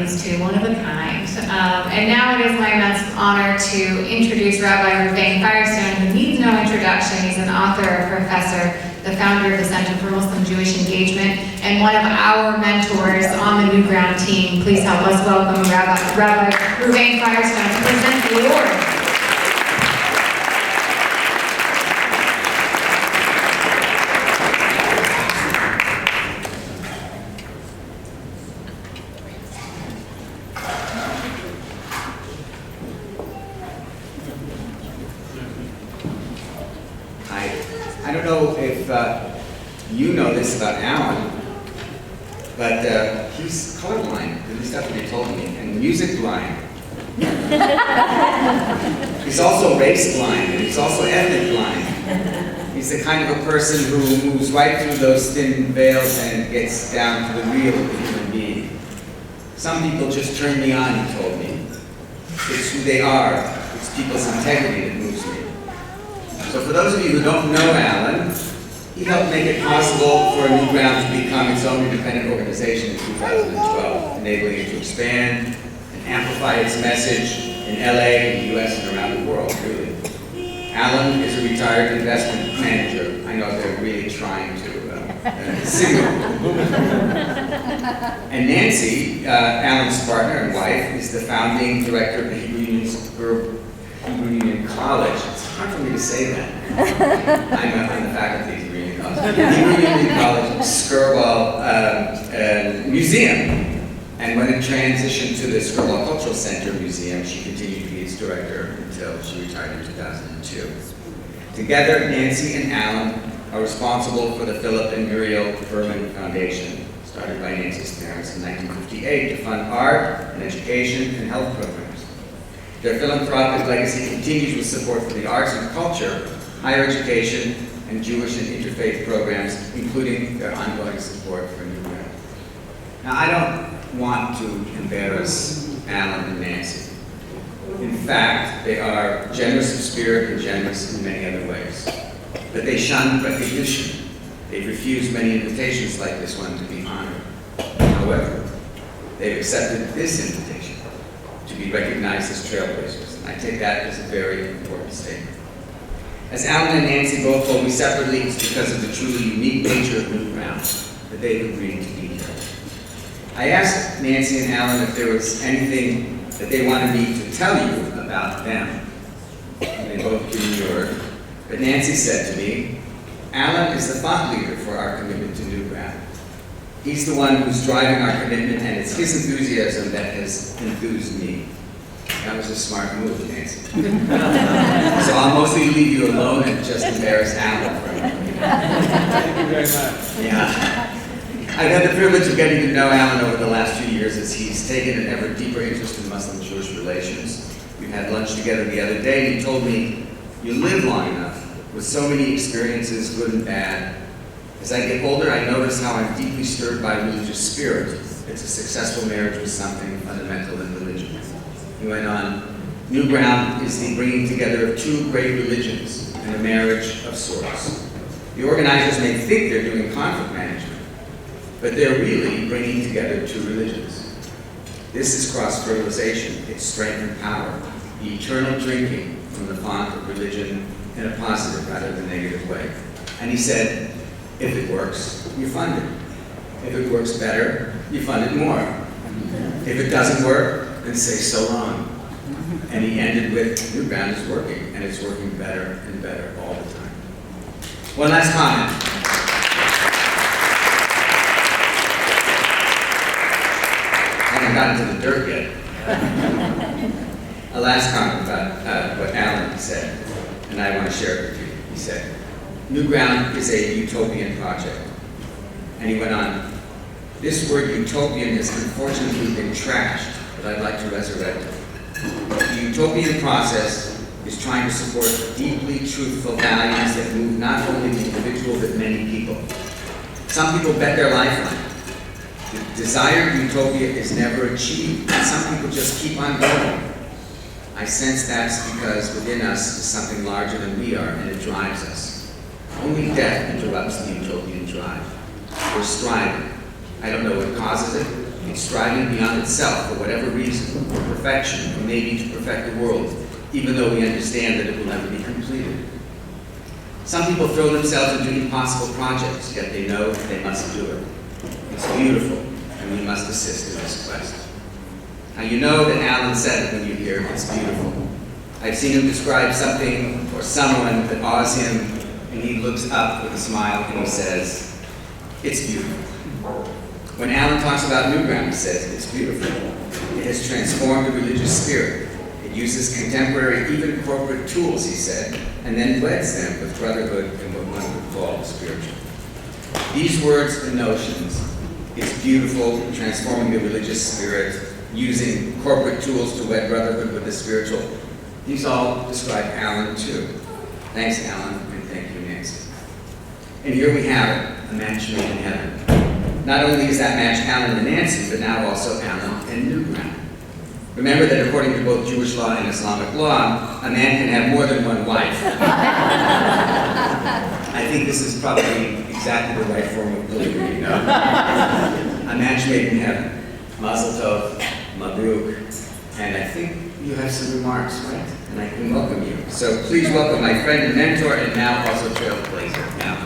these two, one of a kind. And now it is my immense honor to introduce Rabbi Reuven Firestone, who needs no introduction. He's an author, a professor, the founder of the Center for Muslim-Jewish Engagement, and one of our mentors on the New Ground team. Please help us welcome Rabbi Reuven Firestone to present the award. I don't know if you know this about Alan, but he's colorblind, at least that's what he told me, and music blind. He's also race blind, and he's also ethnic blind. He's the kind of a person who moves right through those thin veils and gets down to the real of the human being. Some people just turn me on, he told me. It's who they are. It's people's integrity that moves me. So for those of you who don't know Alan, he helped make it possible for New Ground to become its own independent organization in 2012, enabling it to expand and amplify its message in LA, in the US, and around the world, really. Alan is a retired investment manager. I know they're really trying to signal. And Nancy, Alan's partner and wife, is the founding director of the Hebrew Union College. It's hard for me to say that. I'm on the faculty of Hebrew Union College. Hebrew Union College Skirball Museum. And when it transitioned to the Skirball Cultural Center Museum, she continued to be its director until she retired in 2002. Together, Nancy and Alan are responsible for the Philip and Muriel Reuven Foundation, started by Nancy's parents in 1958 to fund art and education and health programs. Their philanthropic legacy continues with support for the arts and culture, higher education, and Jewish and interfaith programs, including their ongoing support for New Ground. Now, I don't want to embarrass Alan and Nancy. In fact, they are generous of spirit and generous in many other ways. But they shun recognition. They've refused many invitations like this one to be honored. However, they've accepted this invitation to be recognized as trailblazers. And I take that as a very important statement. As Alan and Nancy both told me separately, it's because of the truly unique nature of New Ground that they've agreed to be here. I asked Nancy and Alan if there was anything that they wanted me to tell you about them. And they both demurred. But Nancy said to me, Alan is the thought leader for our commitment to New Ground. He's the one who's driving our commitment, and it's his enthusiasm that has enthused me. That was a smart move, Nancy. So I'll mostly leave you alone and just embarrass Alan for a moment. Thank you very much. Yeah. I've had the privilege of getting to know Alan over the last few years as he's taken an ever deeper interest in Muslim-Jewish relations. We had lunch together the other day, and he told me, you live long enough, with so many experiences, good and bad. As I get older, I notice how I'm deeply stirred by religious spirit. It's a successful marriage with something fundamental in religion. He went on, New Ground is the bringing together of two great religions and a marriage of sorts. The organizers may think they're doing conflict management, but they're really bringing together two religions. This is cross-fertilization, it's strength and power, the eternal drinking from the font of religion in a positive rather than negative way. And he said, if it works, you fund it. If it works better, you fund it more. If it doesn't work, then say so long. And he ended with, New Ground is working, and it's working better and better all the time. One last comment. I haven't gotten to the dirt yet. A last comment about what Alan said, and I want to share it with you. He said, New Ground is a utopian project. And he went on, this word utopian has unfortunately been trashed, but I'd like to resurrect it. The utopian process is trying to support deeply truthful values that move not only the individual, but many people. Some people bet their life on it. The desired utopia is never achieved, and some people just keep on going. I sense that's because within us is something larger than we are, and it drives us. Only death interrupts the utopian drive. We're striving. I don't know what causes it, It's striving beyond itself for whatever reason, for perfection, or maybe to perfect the world, even though we understand that it will never be completed. Some people throw themselves into impossible projects, yet they know they must do it. It's beautiful, and we must assist in this quest. Now you know that Alan said it when you hear it's beautiful. I've seen him describe something or someone that awes him, and he looks up with a smile and he says, it's beautiful. When Alan talks about New Ground, he says, it's beautiful. It has transformed the religious spirit. It uses contemporary, even corporate tools, he said, and then blends them with brotherhood and what one would call spiritual. These words and notions, it's beautiful, transforming the religious spirit, using corporate tools to wed brotherhood with the spiritual, these all describe Alan too. Thanks, Alan, and thank you, Nancy. And here we have it, a match made in heaven. Not only is that match Alan and Nancy, but now also Alan and New Ground. Remember that according to both Jewish law and Islamic law, a man can have more than one wife. I think this is probably exactly the right form of polygamy, no? A match made in heaven. Mazel tov, mabruk, and I think you have some remarks, right? And I can welcome you. So please welcome my friend and mentor and now also trailblazer, now